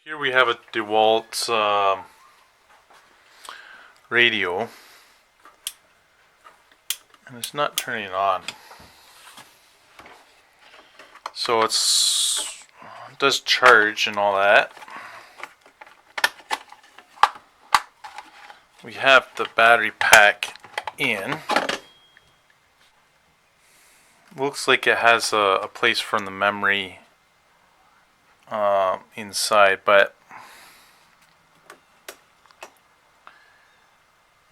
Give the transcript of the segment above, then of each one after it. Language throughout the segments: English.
Here we have a DEWALT radio, and it's not turning on. So it does charge and all that. We have the battery pack in. Looks like it has a place for the memory inside, but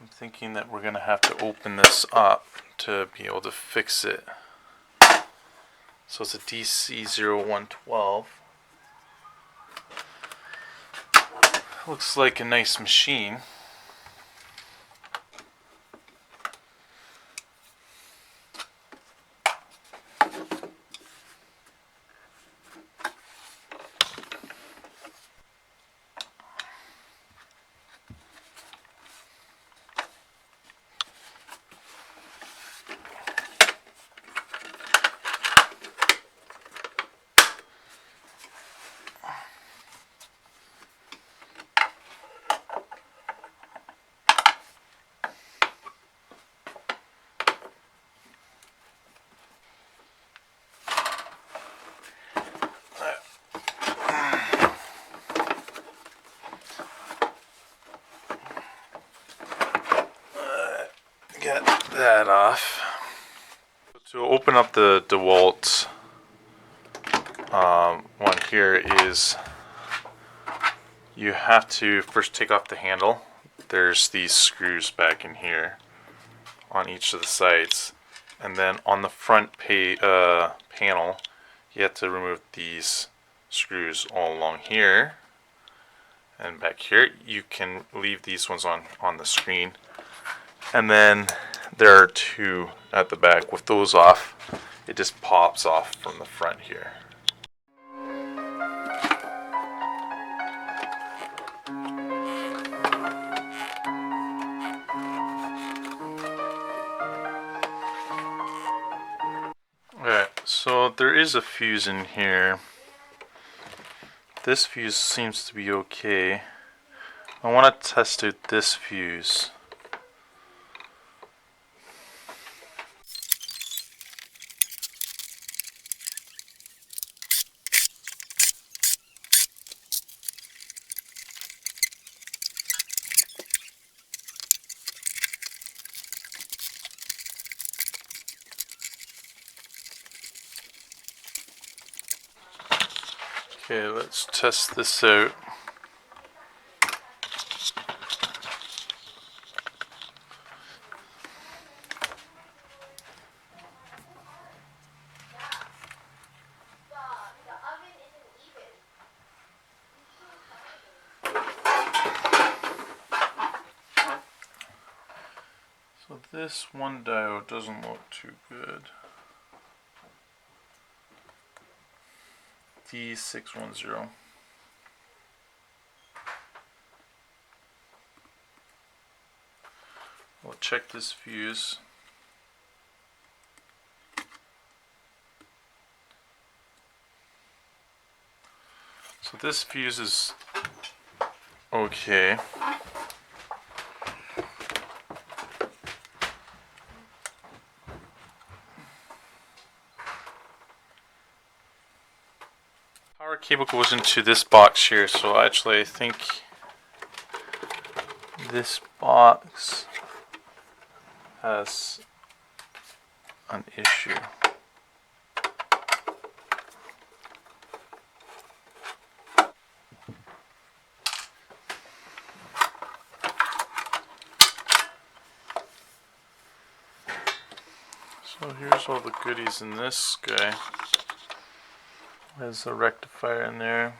I'm thinking that we're going to have to open this up to be able to fix it. So it's a DC012. Looks like a nice machine. Get that off. To open up the DEWALT one here is you have to first take off the handle. There's these screws back in here on each of the sides, and then on the front panel you have to remove these screws all along here, and back here you can leave these ones on the screen. And then there are two at the back. With those off, it just pops off from the front here. Alright, so there is a fuse in here. This fuse seems to be okay. I want to test out this fuse. Okay, let's test this out. So this one diode doesn't look too good. D610. We'll check this fuse. So this fuse is okay. Power cable goes into this box here, so actually I think this box has an issue. So here's all the goodies in this guy. There's a rectifier in there.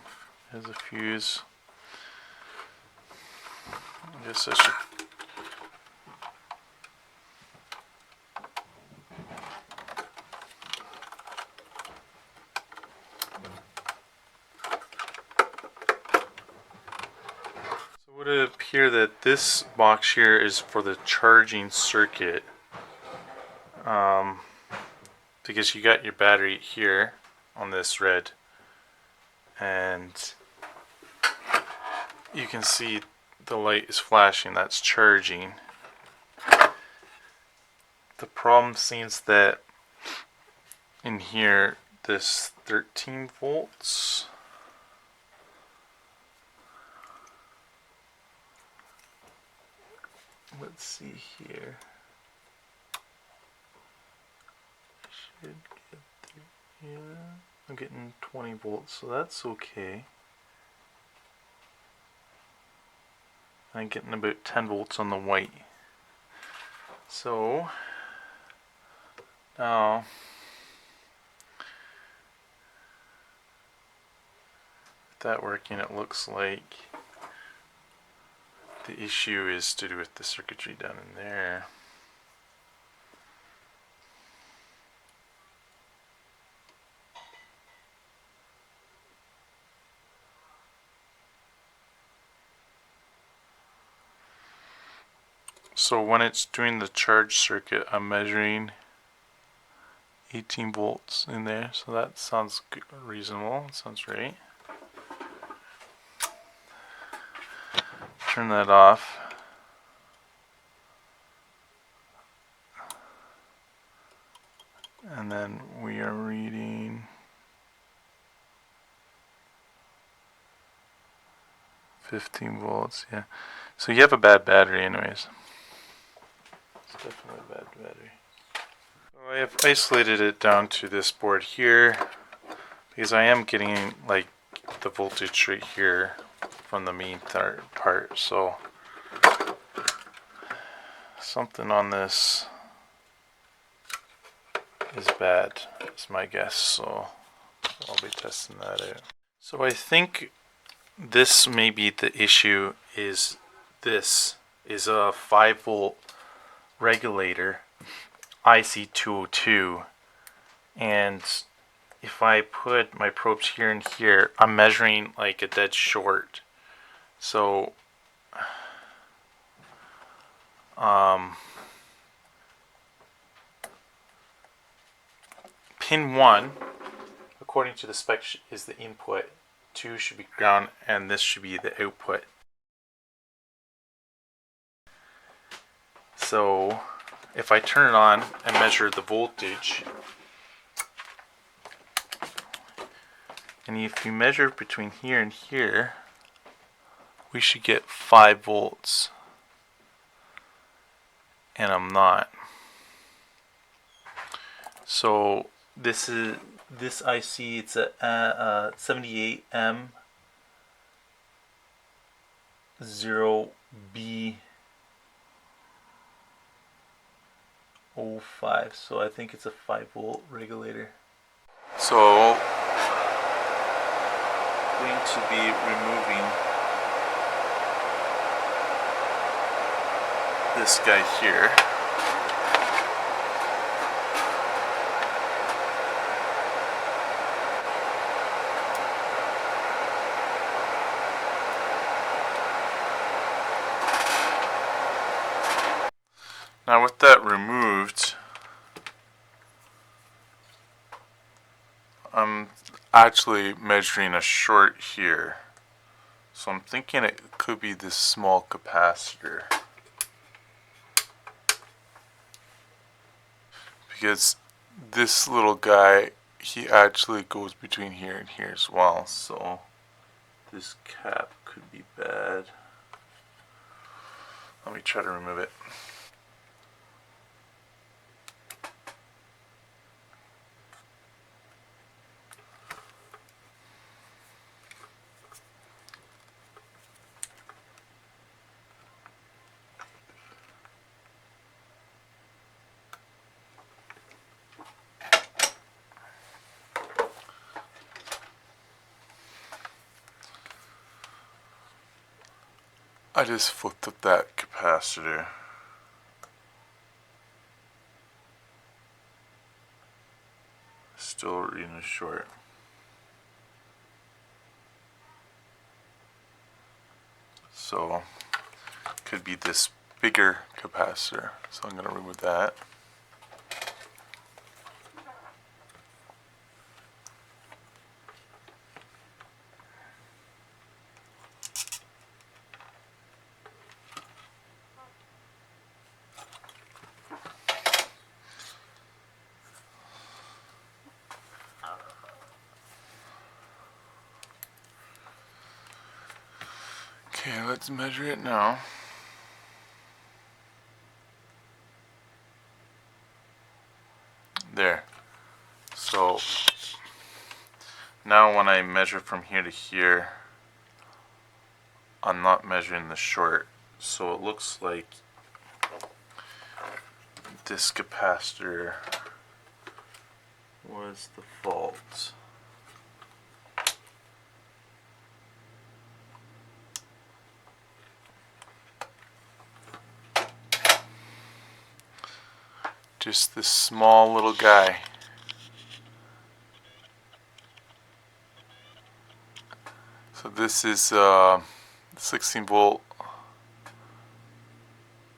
There's a fuse. I guess I should. So would it appear that this box here is for the charging circuit? Because you got your battery here on this red, and you can see the light is flashing, that's charging. The problem seems that in here, this 13 volts, let's see here, should get through, yeah, I'm getting 20 volts, so that's okay. I'm getting about 10 volts on the white. So now with that working, it looks like the issue is to do with the circuitry down in there. So when it's doing the charge circuit, I'm measuring 18 volts in there, so that sounds good, reasonable, that sounds right. Turn that off. And then we are reading 15 volts, yeah. So you have a bad battery anyways. It's definitely a bad battery. So I have isolated it down to this board here because I am getting like the voltage right here from the main part. So something on this is bad, is my guess. So I'll be testing that out. So I think this may be the issue. Is this is a 5-volt regulator IC202, and if I put my probes here and here, I'm measuring like a dead short. So pin 1, according to the spec, is the input, 2 should be ground, and this should be the output. So if I turn it on and measure the voltage, and if you measure between here and here, we should get 5 volts, and I'm not. So this IC, it's a 78M0B05, so I think it's a 5-volt regulator. So I'm going to be removing this guy here. Now with that removed, I'm actually measuring a short here. So I'm thinking it could be this small capacitor. Because this little guy, he actually goes between here and here as well. So this cap could be bad. Let me try to remove it. I just flipped up that capacitor. Still reading a short. So could be this bigger capacitor. So I'm going to remove that. Okay, let's measure it now. There. So now when I measure from here to here, I'm not measuring the short. So it looks like this capacitor was the fault. Just this small little guy. So this is 16 volt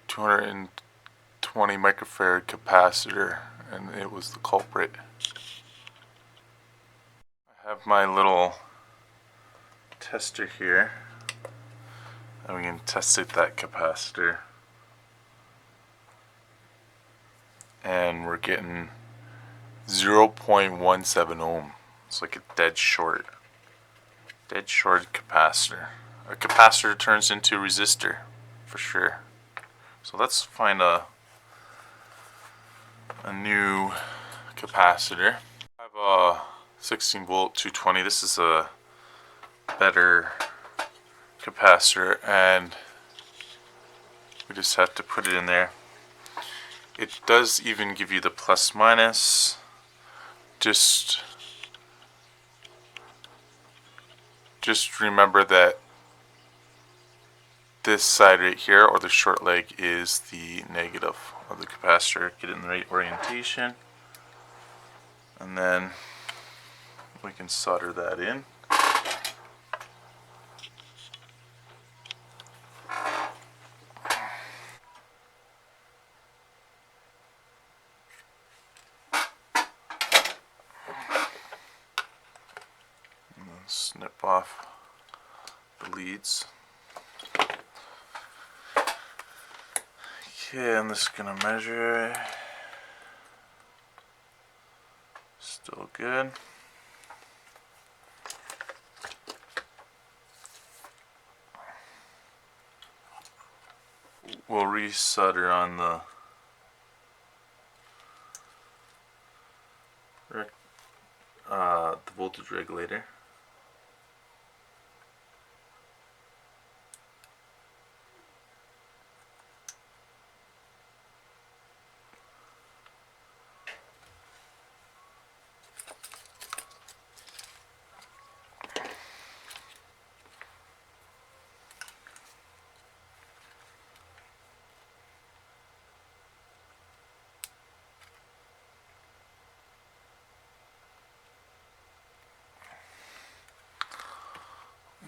220 microfarad capacitor, and it was the culprit. I have my little tester here, and we can test it that capacitor, and we're getting 0.17 ohm. It's like a dead short capacitor. A capacitor turns into a resistor for sure. So let's find a new capacitor. I have a 16 volt 220. This is a better capacitor, and we just have to put it in there. It does even give you the plus minus. Just remember that this side right here, or the short leg, is the negative of the capacitor. Get it in the right orientation, and then we can solder that in. And then snip off the leads. Okay, I'm just gonna measure it. Still good. We'll resolder on the voltage regulator.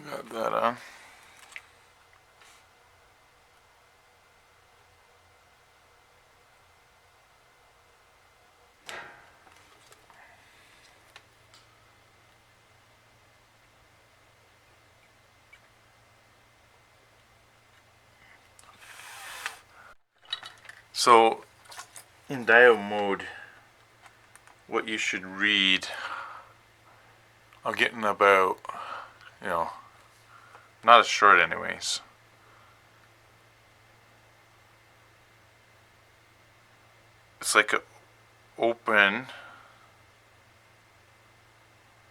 Got that on. So in diode mode, what you should read, I'm getting about, not as short anyways. It's like a open,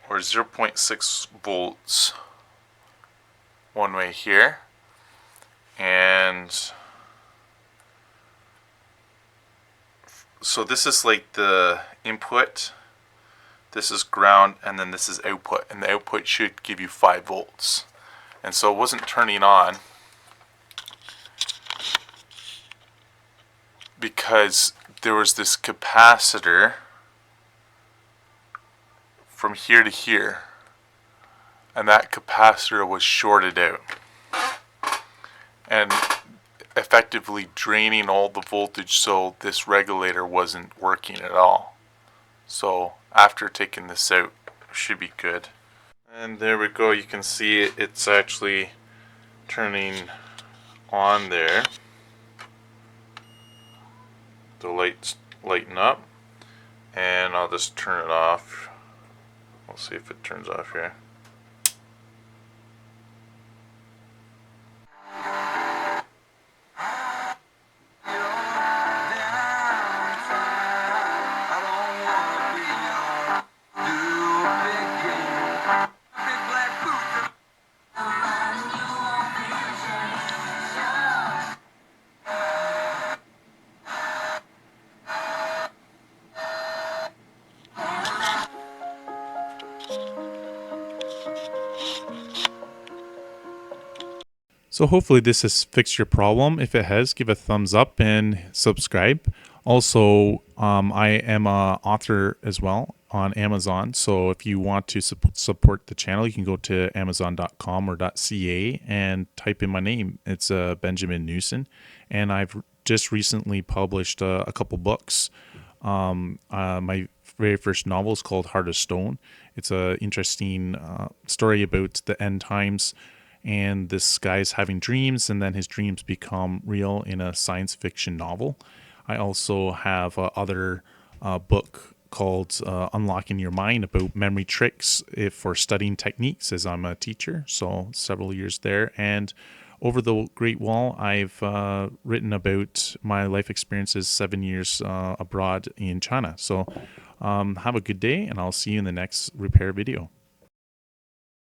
or 0.6 volts one way here, and so this is like the input, this is ground, and then this is output, and the output should give you 5 volts. And so it wasn't turning on because there was this capacitor from here to here, and that capacitor was shorted out and effectively draining all the voltage, so this regulator wasn't working at all. So after taking this out, it should be good. And there we go, you can see it's actually turning on there. The lights lighten up, and I'll just turn it off. We'll see if it turns off here. So hopefully this has fixed your problem. If it has, give a thumbs up and subscribe. Also, I am an author as well on Amazon. So if you want to support the channel, you can go to amazon.com or .ca and type in my name. It's Benjamin Newson. And I've just recently published a couple books. My very first novel is called Heart of Stone. It's an interesting story about the end times, and this guy's having dreams, and then his dreams become real in a science fiction novel. I also have other book called Unlocking Your Mind about memory tricks for studying techniques, as I'm a teacher, so several years there. And over the Great Wall, I've written about my life experiences 7 years abroad in China. So have a good day, and I'll see you in the next repair video.